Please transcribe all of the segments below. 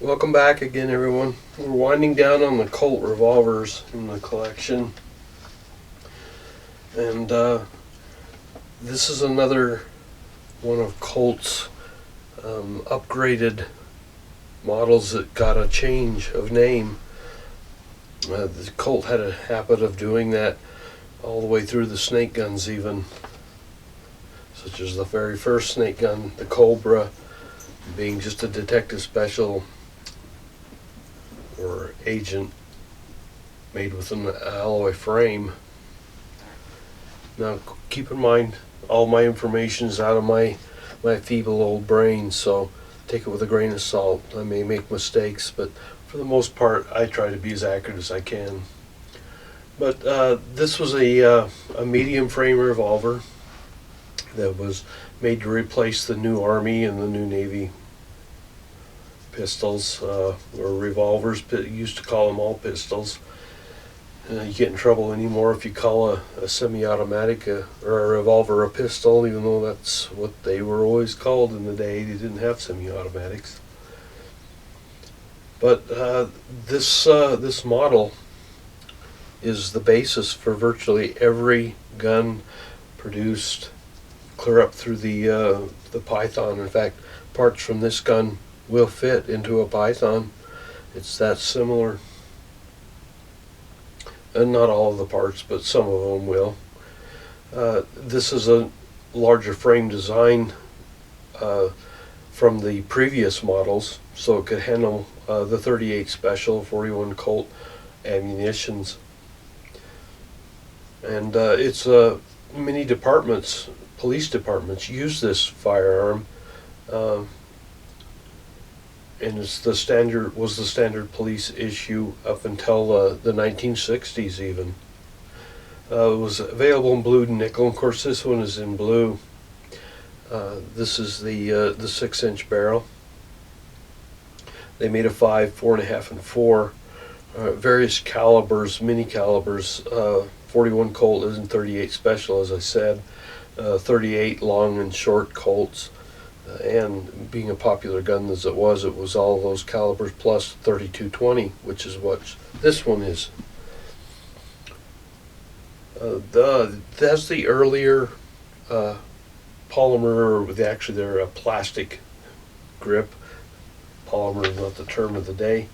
Welcome back again, everyone. We're winding down on the Colt revolvers in the collection, and this is another one of Colt's upgraded models that got a change of name. The Colt had a habit of doing that all the way through the snake guns, even, such as the very first snake gun, the Cobra, being just a detective special or agent made with an alloy frame. Now keep in mind, all my information is out of my feeble old brain, so take it with a grain of salt. I may make mistakes, but for the most part I try to be as accurate as I can. But this was a medium frame revolver that was made to replace the new Army and the new Navy pistols, or revolvers. Used to call them all pistols. You get in trouble anymore if you call a semi-automatic or a revolver a pistol, even though that's what they were always called in the day. They didn't have semi-automatics. But this model is the basis for virtually every gun produced clear up through the Python. In fact, parts from this gun will fit into a Python. It's that similar. And not all of the parts, but some of them will. This is a larger frame design from the previous models, so it could handle the 38 Special, 41 Colt ammunitions. And it's many departments, police departments, use this firearm. And was the standard police issue up until the 1960s even. It was available in blue and nickel. Of course, this one is in blue. This is the 6-inch barrel. They made a 5, 4.5, and 4. Various calibers, mini calibers. 41 Colt isn't 38 Special, as I said. 38 long and short Colts. And being a popular gun as it was all those calibers plus 32-20, which is what this one is. That's the earlier polymer, or actually they're a plastic grip. Polymer is not the term of the day.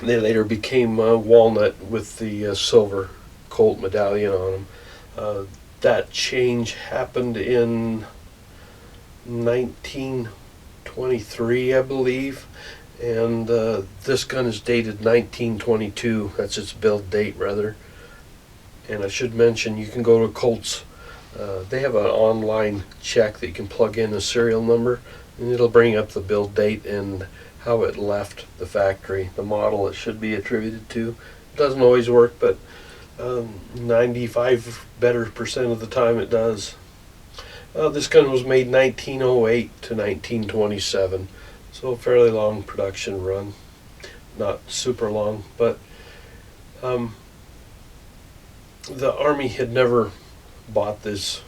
They later became walnut with the silver Colt medallion on them. That change happened in 1923, I believe, and this gun is dated 1922. That's its build date, rather. And I should mention, you can go to Colt's. They have an online check that you can plug in a serial number, and it'll bring up the build date and how it left the factory, the model it should be attributed to. It doesn't always work, but 95% of the time it does. This gun was made 1908 to 1927, so a fairly long production run. Not super long, but the Army had never bought this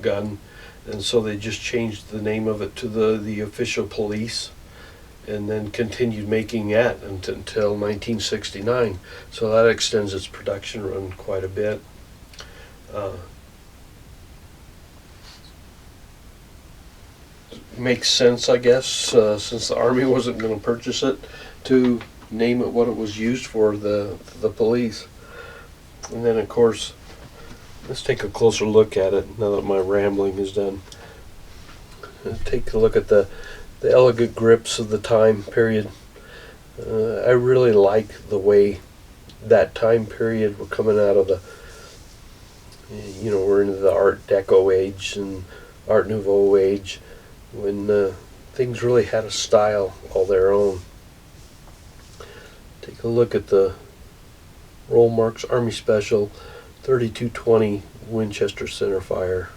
gun, and so they just changed the name of it to the official police, and then continued making that until 1969. So that extends its production run quite a bit. Makes sense, I guess, since the Army wasn't going to purchase it, to name it what it was used for, the police. And then, of course, let's take a closer look at it now that my rambling is done. Take a look at the elegant grips of the time period. I really like the way that time period, we're coming out of we're into the Art Deco age and Art Nouveau age, when things really had a style all their own. Take a look at the roll marks, Army Special, 32-20 Winchester centerfire.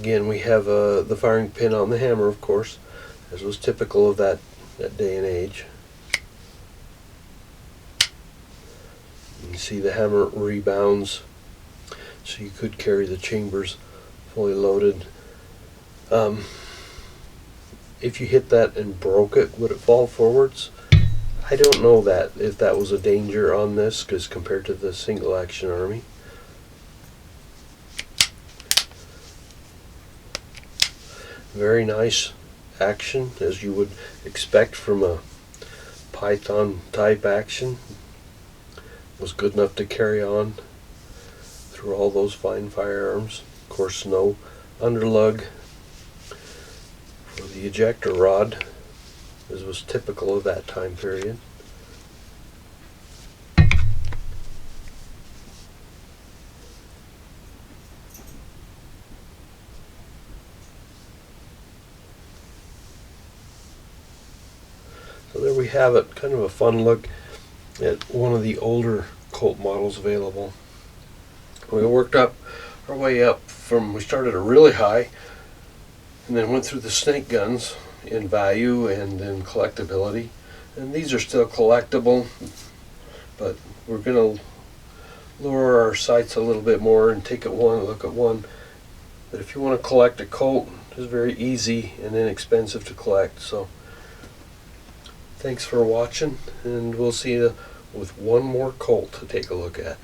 Again, we have the firing pin on the hammer, of course, as was typical of that day and age. You see the hammer rebounds, so you could carry the chambers fully loaded. If you hit that and broke it, would it fall forwards? I don't know that, if that was a danger on this, because compared to the single action Army. Very nice action, as you would expect from a Python type action. Was good enough to carry on through all those fine firearms. Of course, no underlug for the ejector rod, as was typical of that time period. So there we have it, kind of a fun look at one of the older Colt models available. We worked up our way up from, we started a really high and then went through the snake guns in value and in collectability. And these are still collectible, but we're going to lower our sights a little bit more and take a look at one. But if you want to collect a Colt, it's very easy and inexpensive to collect. So thanks for watching, and we'll see you with one more Colt to take a look at.